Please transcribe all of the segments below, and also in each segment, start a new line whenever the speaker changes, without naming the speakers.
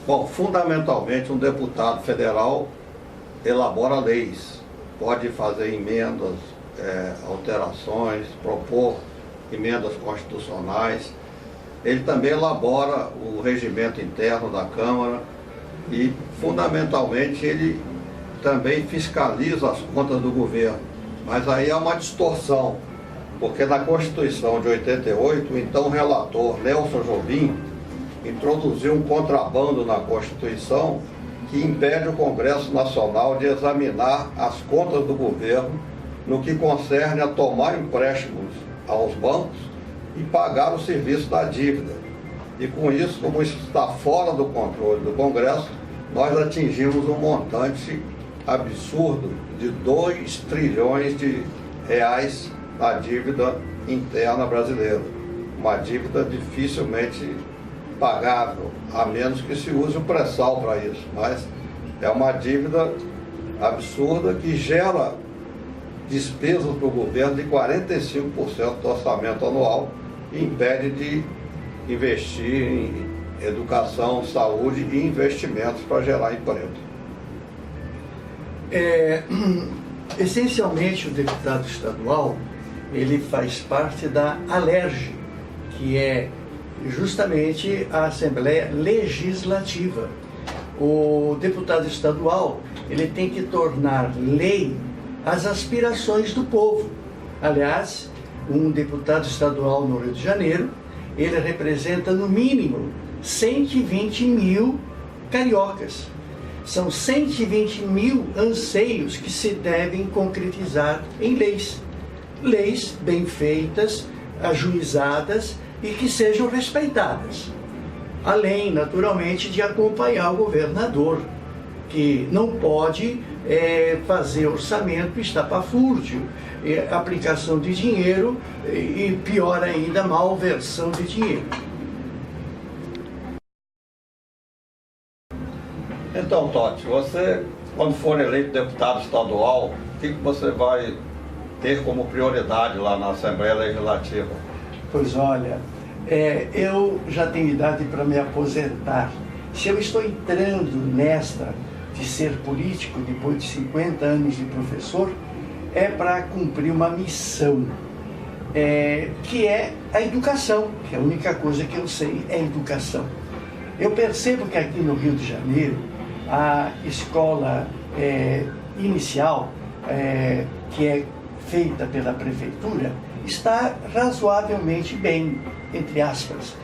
Bom, fundamentalmente um deputado federal elabora leis, pode fazer emendas, alterações, propor emendas constitucionais. Ele também elabora o regimento interno da Câmara e, fundamentalmente, ele também fiscaliza as contas do governo. Mas aí há uma distorção, porque na Constituição de 88, o então relator Nelson Jobim introduziu um contrabando na Constituição que impede o Congresso Nacional de examinar as contas do governo no que concerne a tomar empréstimos aos bancos e pagar o serviço da dívida. E com isso, como isso está fora do controle do Congresso, nós atingimos um montante absurdo de 2 trilhões de reais na dívida interna brasileira. Uma dívida dificilmente pagável, a menos que se use o pré-sal para isso. Mas é uma dívida absurda que gera despesas para o governo de 45% do orçamento anual e impede de investir em educação, saúde e investimentos para gerar emprego.
Essencialmente, o deputado estadual, ele faz parte da ALERJ, que é justamente a Assembleia Legislativa. O deputado estadual, ele tem que tornar lei as aspirações do povo. Aliás, um deputado estadual no Rio de Janeiro, ele representa no mínimo 120 mil cariocas. São 120 mil anseios que se devem concretizar em leis. Leis bem feitas, ajuizadas e que sejam respeitadas. Além, naturalmente, de acompanhar o governador, que não pode fazer orçamento estapafúrdio, aplicação de dinheiro e, pior ainda, malversão de dinheiro.
Então, Totti, você, quando for eleito deputado estadual, o que você vai ter como prioridade lá na Assembleia Legislativa?
Pois olha, eu já tenho idade para me aposentar. Se eu estou entrando nesta de ser político depois de 50 anos de professor, é para cumprir uma missão, que é a educação, que a única coisa que eu sei é educação. Eu percebo que aqui no Rio de Janeiro, a escola inicial, que é feita pela prefeitura, está razoavelmente bem, entre aspas.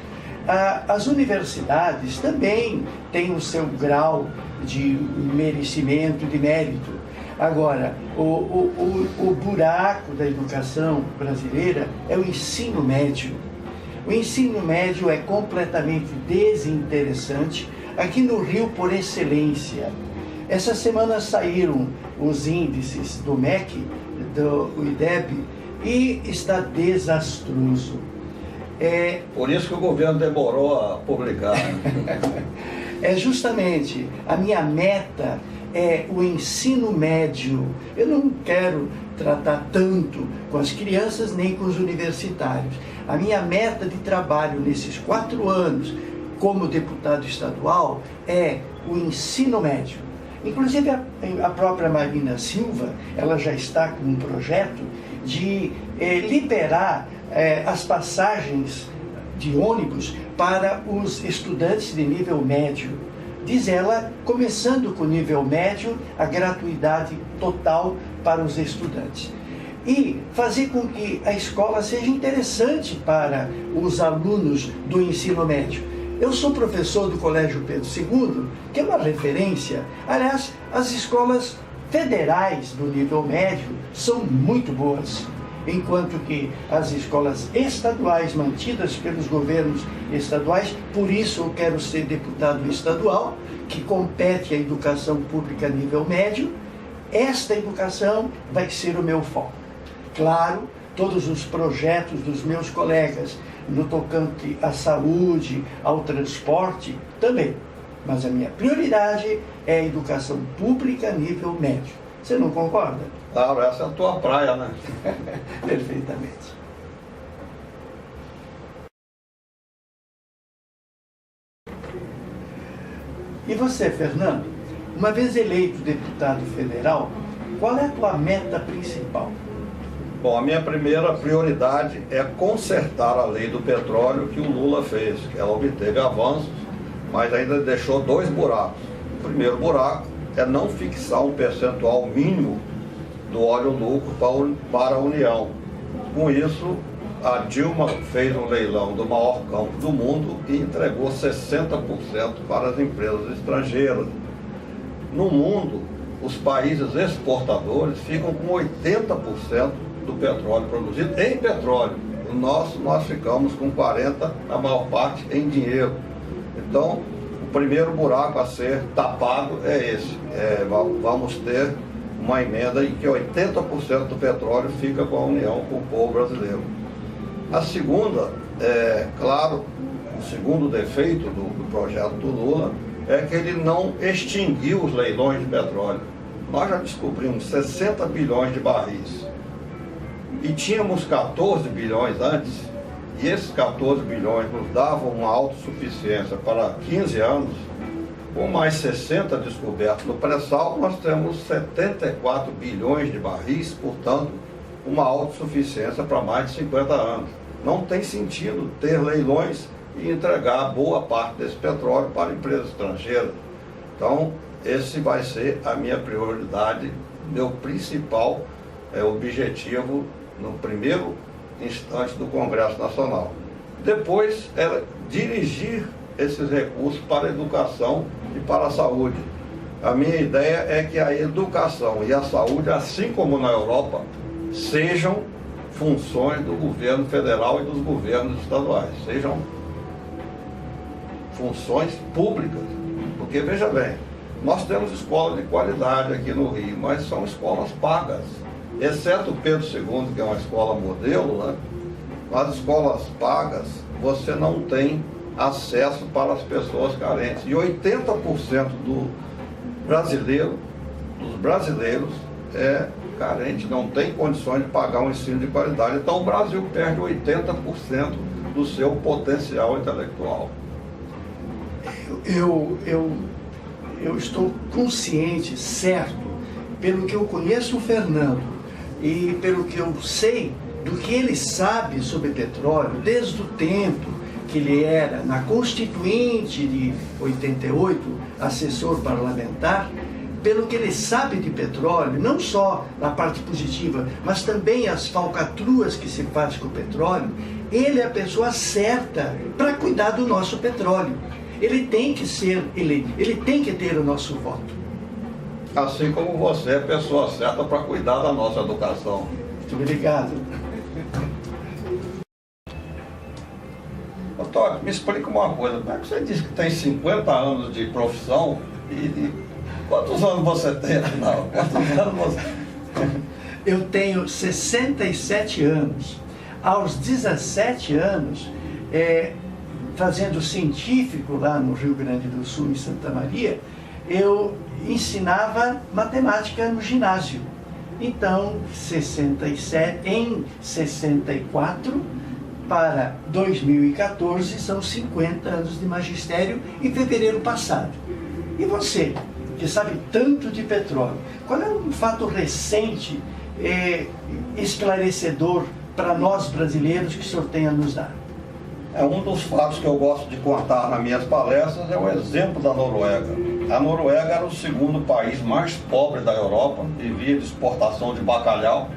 As universidades também têm o seu grau de merecimento, de mérito. Agora, o buraco da educação brasileira é o ensino médio. O ensino médio é completamente desinteressante, aqui no Rio por excelência. Essa semana saíram os índices do MEC, do IDEB, e está desastroso.
Por isso que o governo demorou a publicar.
Justamente, a minha meta é o ensino médio. Eu não quero tratar tanto com as crianças nem com os universitários. A minha meta de trabalho nesses 4 anos como deputado estadual é o ensino médio. Inclusive a própria Marina Silva, ela já está com um projeto de liberar as passagens de ônibus para os estudantes de nível médio. Diz ela, começando com o nível médio, a gratuidade total para os estudantes. E fazer com que a escola seja interessante para os alunos do ensino médio. Eu sou professor do Colégio Pedro II, que é uma referência. Aliás, as escolas federais do nível médio são muito boas, enquanto que as escolas estaduais mantidas pelos governos estaduais, por isso eu quero ser deputado estadual, que compete a educação pública a nível médio. Esta educação vai ser o meu foco. Claro, todos os projetos dos meus colegas no tocante à saúde, ao transporte, também. Mas a minha prioridade é a educação pública a nível médio. Você não concorda?
Claro, essa é a tua praia, né?
Perfeitamente. E você, Fernando, uma vez eleito deputado federal, qual é a tua meta principal?
Bom, a minha primeira prioridade é consertar a lei do petróleo que o Lula fez, que ela obteve avanços, mas ainda deixou 2 buracos. O primeiro buraco é não fixar um percentual mínimo do óleo lucro para a União. Com isso, a Dilma fez um leilão do maior campo do mundo e entregou 60% para as empresas estrangeiras. No mundo, os países exportadores ficam com 80% do petróleo produzido em petróleo. O nosso, nós ficamos com 40%, a maior parte em dinheiro. Então, o primeiro buraco a ser tapado é esse. Vamos ter uma emenda em que 80% do petróleo fica com a União, com o povo brasileiro. A segunda, claro, o segundo defeito do projeto do Lula é que ele não extinguiu os leilões de petróleo. Nós já descobrimos 60 bilhões de barris e tínhamos 14 bilhões antes, e esses 14 bilhões nos davam uma autossuficiência para 15 anos. Com mais 60 descobertos no pré-sal, nós temos 74 bilhões de barris, portanto, uma autossuficiência para mais de 50 anos. Não tem sentido ter leilões e entregar boa parte desse petróleo para empresas estrangeiras. Então, esse vai ser a minha prioridade, meu principal objetivo no primeiro instante do Congresso Nacional. Depois, dirigir esses recursos para a educação e para a saúde. A minha ideia é que a educação e a saúde, assim como na Europa, sejam funções do governo federal e dos governos estaduais, sejam funções públicas. Porque, veja bem, nós temos escolas de qualidade aqui no Rio, mas são escolas pagas, exceto o Pedro II, que é uma escola modelo, né? Nas escolas pagas, você não tem acesso para as pessoas carentes. E 80% dos brasileiros é carente, não tem condições de pagar um ensino de qualidade. Então o Brasil perde 80% do seu potencial intelectual.
Eu estou consciente, certo, pelo que eu conheço o Fernando e pelo que eu sei do que ele sabe sobre petróleo, desde o tempo que ele era, na Constituinte de 88, assessor parlamentar, pelo que ele sabe de petróleo, não só na parte positiva, mas também as falcatruas que se faz com o petróleo, ele é a pessoa certa para cuidar do nosso petróleo. Ele tem que ter o nosso voto.
Assim como você é a pessoa certa para cuidar da nossa educação.
Muito obrigado.
Antônio, me explica uma coisa. Como é que você disse que tem 50 anos de profissão e quantos anos você tem, afinal? Quantos anos você...
Eu tenho 67 anos. Aos 17 anos, fazendo científico lá no Rio Grande do Sul, em Santa Maria, eu ensinava matemática no ginásio. Então, em 64 para 2014, são 50 anos de magistério em fevereiro passado. E você, que sabe tanto de petróleo, qual é um fato recente, esclarecedor para nós brasileiros que o senhor tem a nos dar?
Um dos fatos que eu gosto de contar nas minhas palestras é o exemplo da Noruega. A Noruega era o segundo país mais pobre da Europa, vivia de exportação de bacalhau,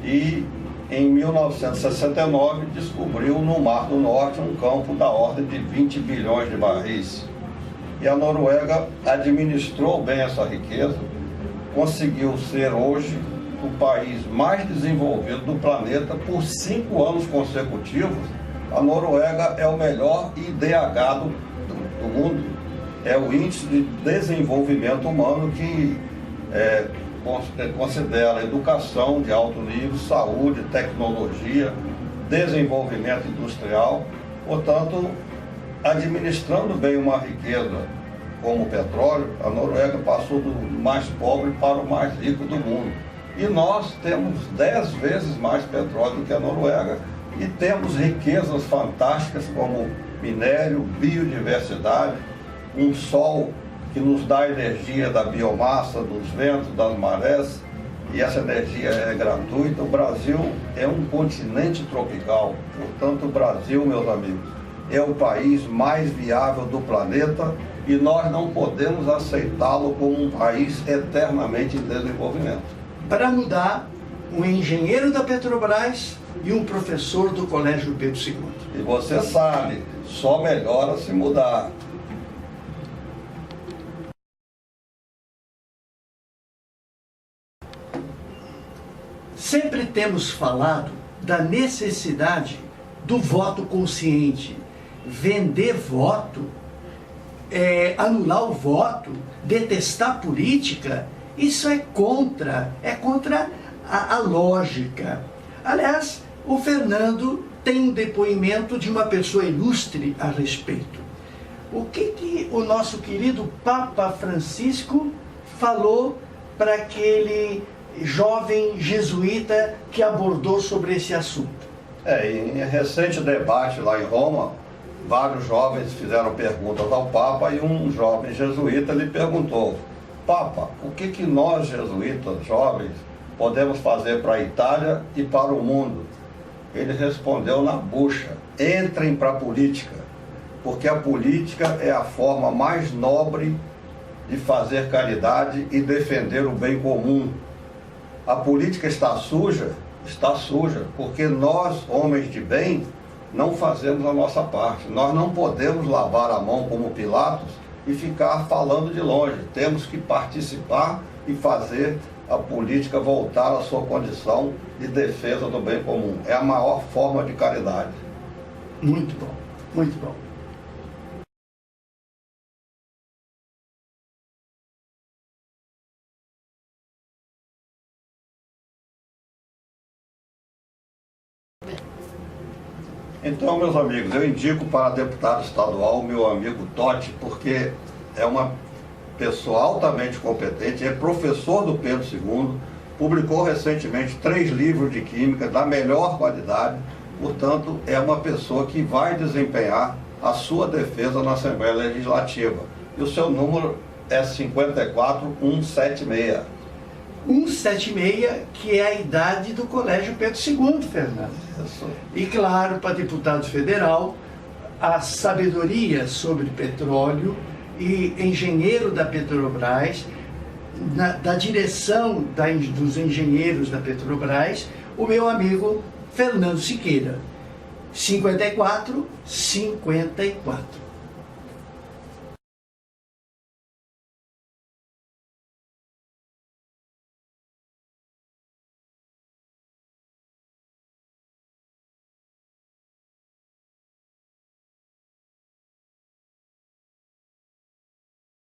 e em 1969 descobriu no Mar do Norte um campo da ordem de 20 bilhões de barris. E a Noruega administrou bem essa riqueza, conseguiu ser hoje o país mais desenvolvido do planeta por 5 anos consecutivos. A Noruega é o melhor IDH do mundo, é o Índice de Desenvolvimento Humano que considera educação de alto nível, saúde, tecnologia, desenvolvimento industrial. Portanto, administrando bem uma riqueza como o petróleo, a Noruega passou do mais pobre para o mais rico do mundo. E nós temos 10 vezes mais petróleo do que a Noruega e temos riquezas fantásticas como minério, biodiversidade. um sol que nos dá energia da biomassa, dos ventos, das marés, e essa energia é gratuita. O Brasil é um continente tropical, portanto o Brasil, meus amigos, é o país mais viável do planeta e nós não podemos aceitá-lo como um país eternamente em desenvolvimento.
Para mudar, um engenheiro da Petrobras e um professor do Colégio Pedro II.
E você sabe, só melhora se mudar.
Sempre temos falado da necessidade do voto consciente. Vender voto, anular o voto, detestar política, isso é contra a lógica. Aliás, o Fernando tem um depoimento de uma pessoa ilustre a respeito. O que o nosso querido Papa Francisco falou para aquele jovem jesuíta que abordou sobre esse assunto?
Em recente debate lá em Roma, vários jovens fizeram perguntas ao Papa e um jovem jesuíta lhe perguntou: Papa, o que nós jesuítas jovens podemos fazer para a Itália e para o mundo? Ele respondeu na bucha: entrem para a política, porque a política é a forma mais nobre de fazer caridade e defender o bem comum. A política está suja, porque nós, homens de bem, não fazemos a nossa parte. Nós não podemos lavar a mão como Pilatos e ficar falando de longe. Temos que participar e fazer a política voltar à sua condição de defesa do bem comum. É a maior forma de caridade.
Muito bom, muito bom.
Então, meus amigos, eu indico para deputado estadual o meu amigo Totti, porque é uma pessoa altamente competente, é professor do Pedro II, publicou recentemente 3 livros de química da melhor qualidade, portanto, é uma pessoa que vai desempenhar a sua defesa na Assembleia Legislativa. E o seu número é 54176.
176, que é a idade do Colégio Pedro II, Fernando.
Isso.
E claro, para deputado federal, a sabedoria sobre petróleo e engenheiro da Petrobras, da direção dos engenheiros da Petrobras, o meu amigo Fernando Siqueira. 5454.